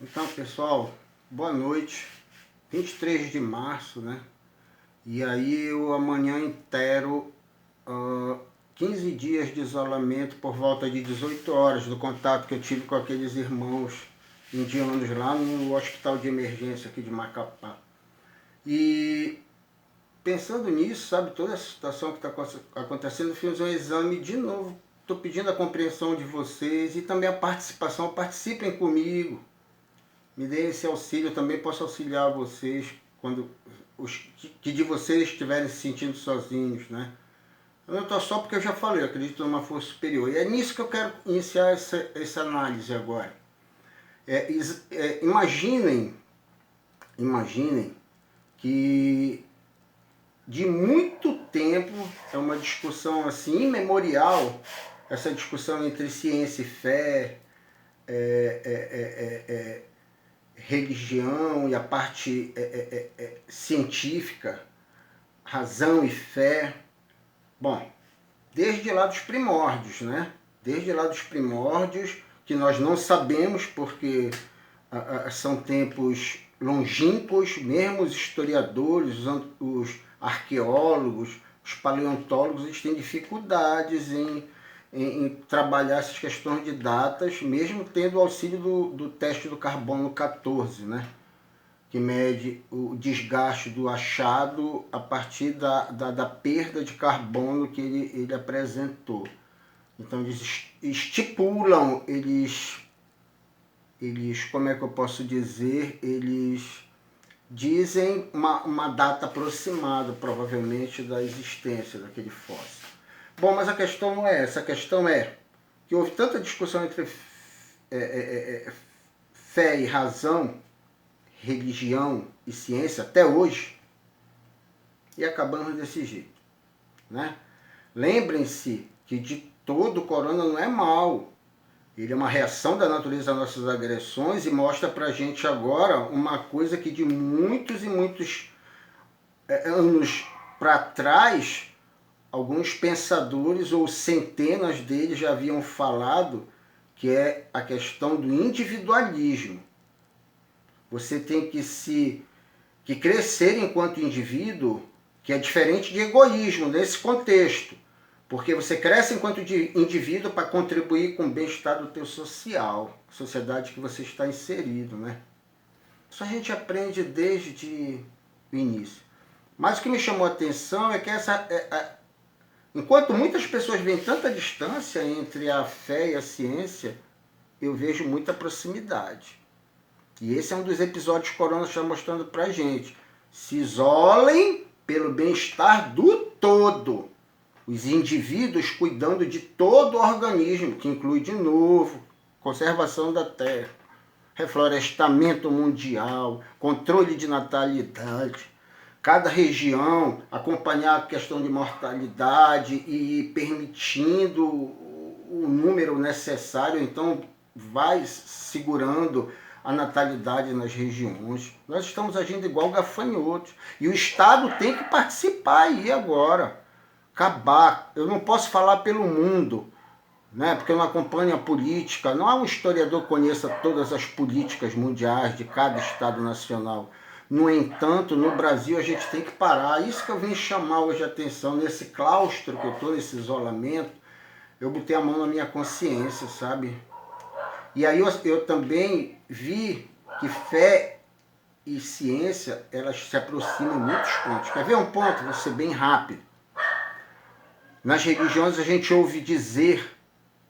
Então, pessoal, boa noite. 23 de março, né? E aí eu amanhã inteiro 15 dias de isolamento por volta de 18 horas do contato que eu tive com aqueles irmãos indianos lá no hospital de emergência aqui de Macapá. E pensando nisso, sabe, toda essa situação que está acontecendo, eu fiz um exame de novo. Estou pedindo a compreensão de vocês e também a participação. Participem comigo. Me deem esse auxílio, também posso auxiliar vocês quando os que de vocês estiverem se sentindo sozinhos, né? Eu não estou só porque eu já falei, eu acredito numa força superior. E é nisso que eu quero iniciar essa análise agora. Imaginem que de muito tempo é uma discussão assim imemorial, essa discussão entre ciência e fé, religião e a parte científica, razão e fé. Bom, desde lá dos primórdios, né? Desde lá dos primórdios, que nós não sabemos porque são tempos longínquos, mesmo os historiadores, os arqueólogos, os paleontólogos, eles têm dificuldades em trabalhar essas questões de datas, mesmo tendo o auxílio do teste do carbono 14, né? Que mede o desgaste do achado a partir da perda de carbono que ele apresentou. Então eles estipulam, eles, como é que eu posso dizer, eles dizem uma data aproximada, provavelmente, da existência daquele fóssil. Bom, mas a questão não é essa, a questão é que houve tanta discussão entre fé e razão, religião e ciência até hoje, e acabamos desse jeito, né? Lembrem-se que de todo o corona não é mal. Ele é uma reação da natureza às nossas agressões e mostra pra gente agora uma coisa que de muitos e muitos anos para trás, alguns pensadores ou centenas deles já haviam falado, que é a questão do individualismo. Você tem que crescer enquanto indivíduo, que é diferente de egoísmo nesse contexto. Porque você cresce enquanto indivíduo para contribuir com o bem-estar do teu social, sociedade que você está inserido, né? Isso a gente aprende desde o início. Mas o que me chamou a atenção é que enquanto muitas pessoas veem tanta distância entre a fé e a ciência, eu vejo muita proximidade. E esse é um dos episódios que o Corona está mostrando pra gente. Se isolem pelo bem-estar do todo. Os indivíduos cuidando de todo o organismo, que inclui, de novo, conservação da terra, reflorestamento mundial, controle de natalidade. Cada região acompanhar a questão de mortalidade e permitindo o número necessário, então vai segurando a natalidade nas regiões. Nós estamos agindo igual gafanhotos. E o Estado tem que participar aí agora. Acabar. Eu não posso falar pelo mundo, né? Porque eu não acompanho a política. Não há um historiador que conheça todas as políticas mundiais de cada Estado nacional. No entanto, no Brasil a gente tem que parar. Isso que eu vim chamar hoje a atenção, nesse claustro que eu estou, nesse isolamento, eu botei a mão na minha consciência, sabe? E aí eu também vi que fé e ciência, elas se aproximam em muitos pontos. Quer ver um ponto? Vou ser bem rápido. Nas religiões a gente ouve dizer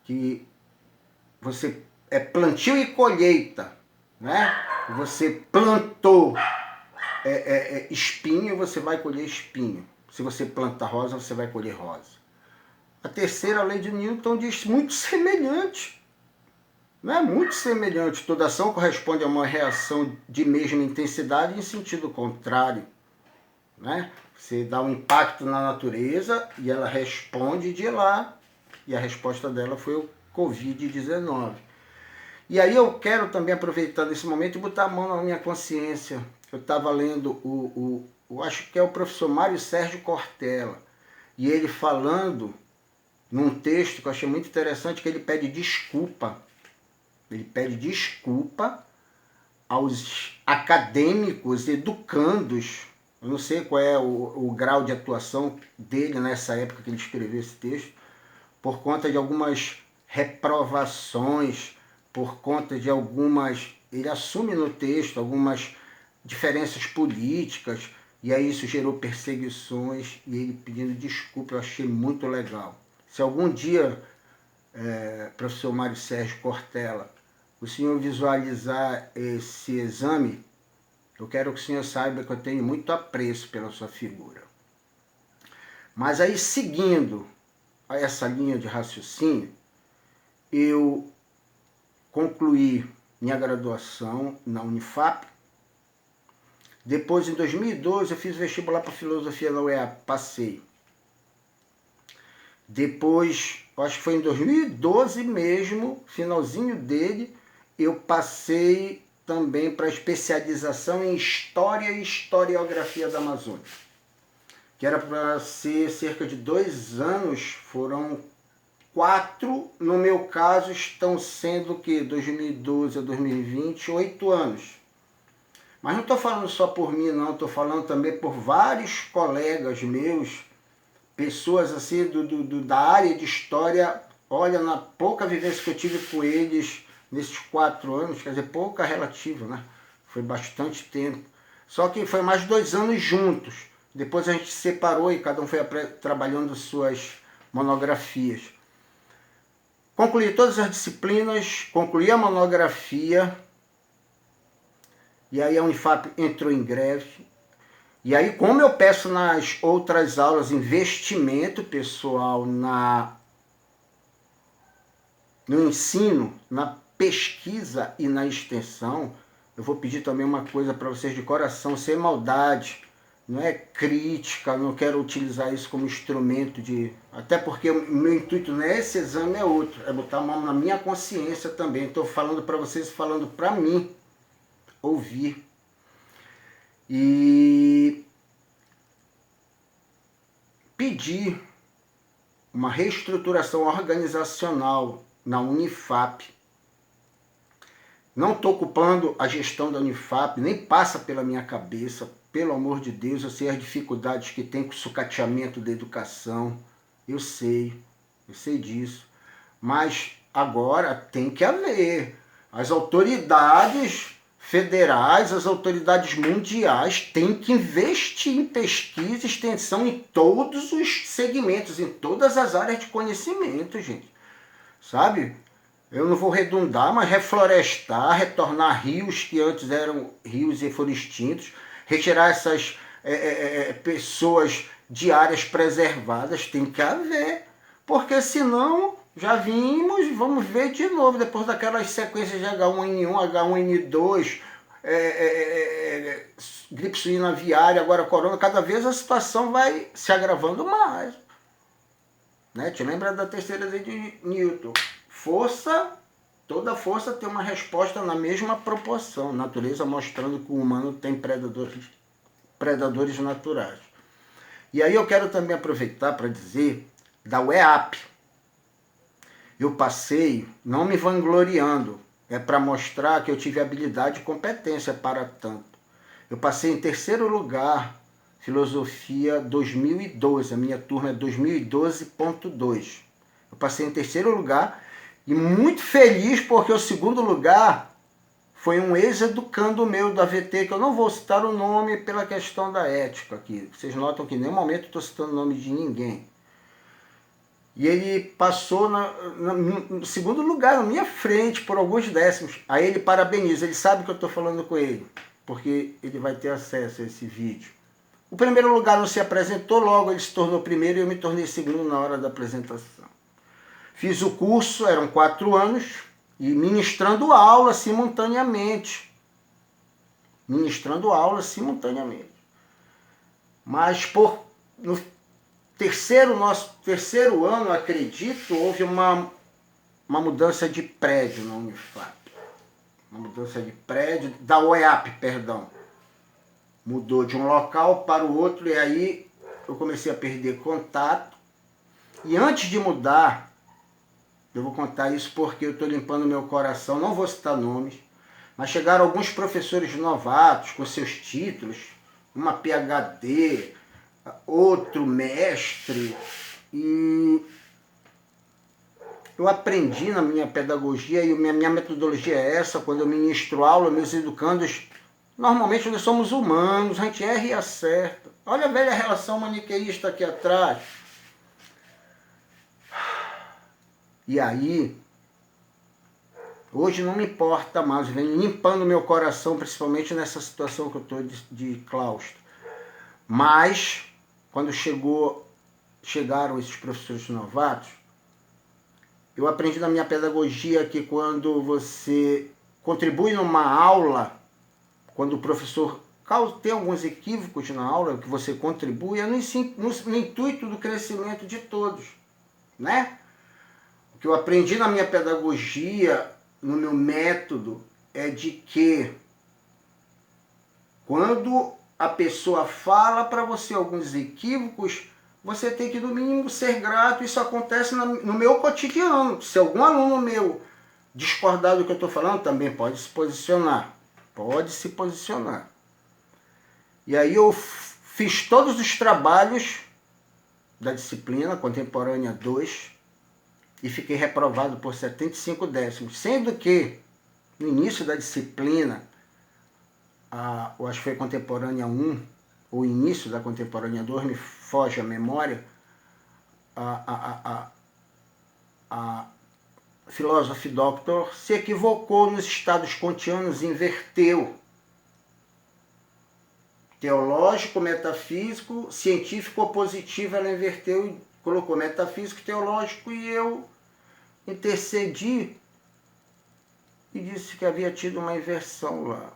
que você é plantio e colheita, né? Você plantou espinho, você vai colher espinho. Se você planta rosa, você vai colher rosa. A terceira lei de Newton diz muito semelhante. Não é muito semelhante. Toda ação corresponde a uma reação de mesma intensidade em sentido contrário, né? Você dá um impacto na natureza e ela responde de lá. E a resposta dela foi o Covid-19. E aí eu quero também aproveitar nesse momento e botar a mão na minha consciência. Eu estava lendo acho que é o professor Mário Sérgio Cortella. E ele falando num texto que eu achei muito interessante, que ele pede desculpa. Ele pede desculpa aos acadêmicos, educandos. Eu não sei qual é o grau de atuação dele nessa época que ele escreveu esse texto, por conta de algumas reprovações, por conta de algumas... Ele assume no texto algumas diferenças políticas, e aí isso gerou perseguições, e ele pedindo desculpa. Eu achei muito legal. Se algum dia, professor Mário Sérgio Cortella, o senhor visualizar esse exame, eu quero que o senhor saiba que eu tenho muito apreço pela sua figura. Mas aí, seguindo essa linha de raciocínio, eu concluí minha graduação na Unifap. Depois, em 2012, eu fiz vestibular para filosofia na UEAP, passei. Depois, acho que foi em 2012 mesmo, finalzinho dele, eu passei também para especialização em História e Historiografia da Amazônia, que era para ser cerca de 2 anos, foram 4, no meu caso estão sendo que 2012 a 2020, 8 anos. Mas não estou falando só por mim, não, estou falando também por vários colegas meus, pessoas assim da área de história. Olha, na pouca vivência que eu tive com eles nesses 4 anos, quer dizer, pouca relativa, né? Foi bastante tempo. Só que foi mais 2 anos juntos. Depois a gente se separou e cada um foi trabalhando suas monografias. Concluí todas as disciplinas, concluí a monografia, e aí a Unifap entrou em greve. E aí, como eu peço nas outras aulas investimento pessoal no ensino, na pesquisa e na extensão, eu vou pedir também uma coisa para vocês de coração, sem maldade, não é crítica, não quero utilizar isso como instrumento de... Até porque o meu intuito não é esse exame, é outro, é botar a mão na minha consciência também. Estou falando para vocês, falando para mim ouvir. E pedir uma reestruturação organizacional na Unifap. Não estou ocupando a gestão da Unifap, nem passa pela minha cabeça, pelo amor de Deus. Eu sei as dificuldades que tem com o sucateamento da educação, eu sei disso. Mas agora tem que haver. As autoridades federais, as autoridades mundiais têm que investir em pesquisa e extensão em todos os segmentos, em todas as áreas de conhecimento, gente. Sabe? Eu não vou redundar, mas reflorestar, retornar rios que antes eram rios e foram extintos, retirar essas pessoas de áreas preservadas, tem que haver. Porque senão... Já vimos, vamos ver de novo, depois daquelas sequências de H1N1, H1N2, gripe suína aviária, agora corona, cada vez a situação vai se agravando mais. Né? Te lembra da terceira lei de Newton? Força, toda força tem uma resposta na mesma proporção. Natureza mostrando que o humano tem predadores naturais. E aí eu quero também aproveitar para dizer da UEAP. Eu passei, não me vangloriando, é para mostrar que eu tive habilidade e competência para tanto. Eu passei em 3º lugar, filosofia 2012, a minha turma é 2012.2. Eu passei em 3º lugar e muito feliz porque o 2º lugar foi um ex-educando meu da VT, que eu não vou citar o nome pela questão da ética aqui. Vocês notam que em nenhum momento estou citando o nome de ninguém. E ele passou no 2º lugar, na minha frente, por alguns décimos. Aí ele parabeniza, ele sabe que eu estou falando com ele, porque ele vai ter acesso a esse vídeo. O 1º lugar não se apresentou, logo ele se tornou primeiro e eu me tornei 2º na hora da apresentação. Fiz o curso, eram 4 anos, e ministrando aula simultaneamente. Mas no nosso terceiro ano, acredito, houve uma mudança de prédio na Unifap. Uma mudança de prédio, da UEAP, perdão. Mudou de um local para o outro e aí eu comecei a perder contato. E antes de mudar, eu vou contar isso porque eu estou limpando meu coração, não vou citar nomes, Mas chegaram alguns professores novatos com seus títulos, uma PhD, outro mestre, e eu aprendi na minha pedagogia, e minha metodologia é essa, quando eu ministro aula, meus educandos, normalmente nós somos humanos, a gente erra e acerta. Olha a velha relação maniqueísta aqui atrás. E aí, hoje não me importa mais, vem limpando meu coração, principalmente nessa situação que eu estou de claustro. Mas, quando chegaram esses professores novatos, eu aprendi na minha pedagogia que quando você contribui numa aula, quando o professor tem alguns equívocos na aula, que você contribui, é no intuito do crescimento de todos, né? O que eu aprendi na minha pedagogia, no meu método, é de que quando a pessoa fala para você alguns equívocos, você tem que, no mínimo, ser grato. Isso acontece no meu cotidiano. Se algum aluno meu discordar do que eu estou falando, também pode se posicionar. Pode se posicionar. E aí eu fiz todos os trabalhos da disciplina Contemporânea 2 e fiquei reprovado por 75 décimos. Sendo que, no início da disciplina, eu acho que foi Contemporânea 1, o início da Contemporânea 2, me foge a memória, a filósofa Doctor se equivocou nos estados kantianos, inverteu. Teológico, metafísico, científico ou positivo, ela inverteu e colocou metafísico, teológico, e eu intercedi e disse que havia tido uma inversão lá.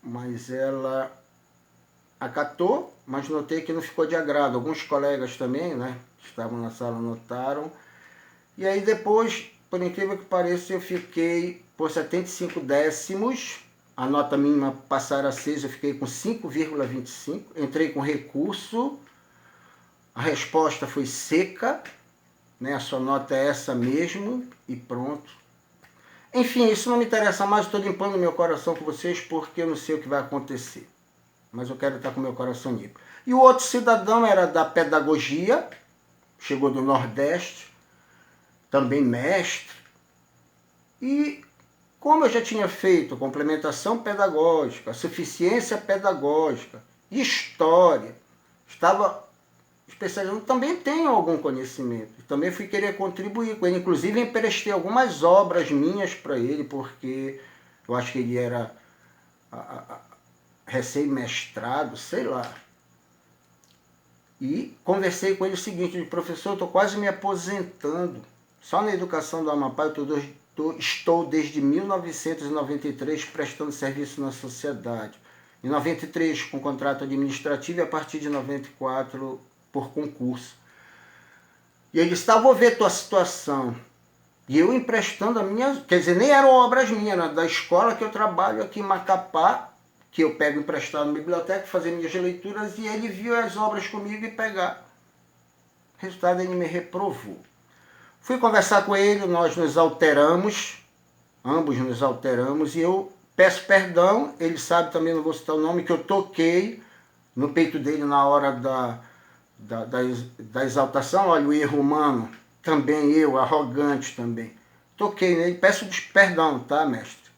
Mas ela acatou, mas notei que não ficou de agrado. Alguns colegas também, né, que estavam na sala, notaram. E aí depois, por incrível que pareça, eu fiquei por 75 décimos. A nota mínima passar a 6, eu fiquei com 5,25. Entrei com recurso. A resposta foi seca, né? A sua nota é essa mesmo e pronto. Enfim, isso não me interessa mais. Estou limpando meu coração com vocês porque eu não sei o que vai acontecer. Mas eu quero estar com meu coração limpo. E o outro cidadão era da pedagogia, chegou do Nordeste, também mestre. E como eu já tinha feito complementação pedagógica, suficiência pedagógica, história, estava especializando, também tenho algum conhecimento. Também fui querer contribuir com ele. Inclusive emprestei algumas obras minhas para ele, porque eu acho que ele era recém-mestrado, sei lá. E conversei com ele o seguinte: professor, eu estou quase me aposentando. Só na educação do Amapá estou desde 1993 prestando serviço na sociedade. Em 93 com contrato administrativo e a partir de 94 por concurso. E ele disse: vou ver tua situação. E eu emprestando a minha, quer dizer, nem eram obras minhas, era da escola que eu trabalho aqui em Macapá, que eu pego emprestado na biblioteca, fazer minhas leituras, e ele viu as obras comigo e pegar. Resultado, ele me reprovou. Fui conversar com ele, nós nos alteramos, ambos nos alteramos, e eu peço perdão, ele sabe também, não vou citar o nome, que eu toquei no peito dele na hora da exaltação. Olha, o erro humano, também eu, arrogante também. Toquei nele, peço perdão, tá, mestre?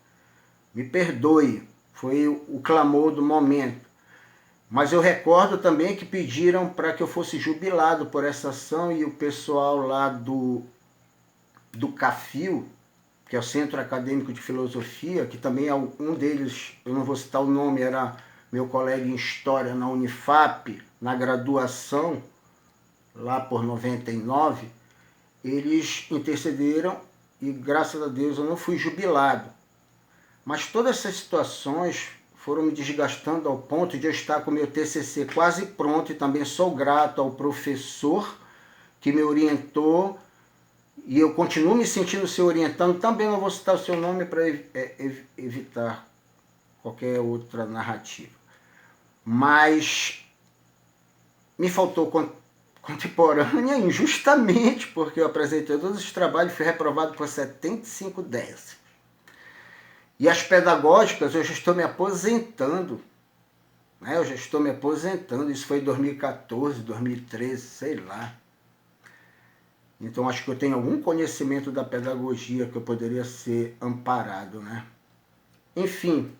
Me perdoe, foi o clamor do momento. Mas eu recordo também que pediram para que eu fosse jubilado por essa ação, e o pessoal lá do CAFIL, que é o Centro Acadêmico de Filosofia, que também é um deles, eu não vou citar o nome, era meu colega em História na Unifap, na graduação, lá por 99, eles intercederam e, graças a Deus, eu não fui jubilado. Mas todas essas situações foram me desgastando ao ponto de eu estar com o meu TCC quase pronto, e também sou grato ao professor que me orientou, e eu continuo me sentindo se orientando. Também não vou citar o seu nome para evitar qualquer outra narrativa. Mas me faltou contemporânea injustamente, porque eu apresentei todos os trabalhos e fui reprovado por 75 décimos. E as pedagógicas eu já estou me aposentando. Né? Eu já estou me aposentando. Isso foi em 2014, 2013, sei lá. Então acho que eu tenho algum conhecimento da pedagogia que eu poderia ser amparado, né? Enfim,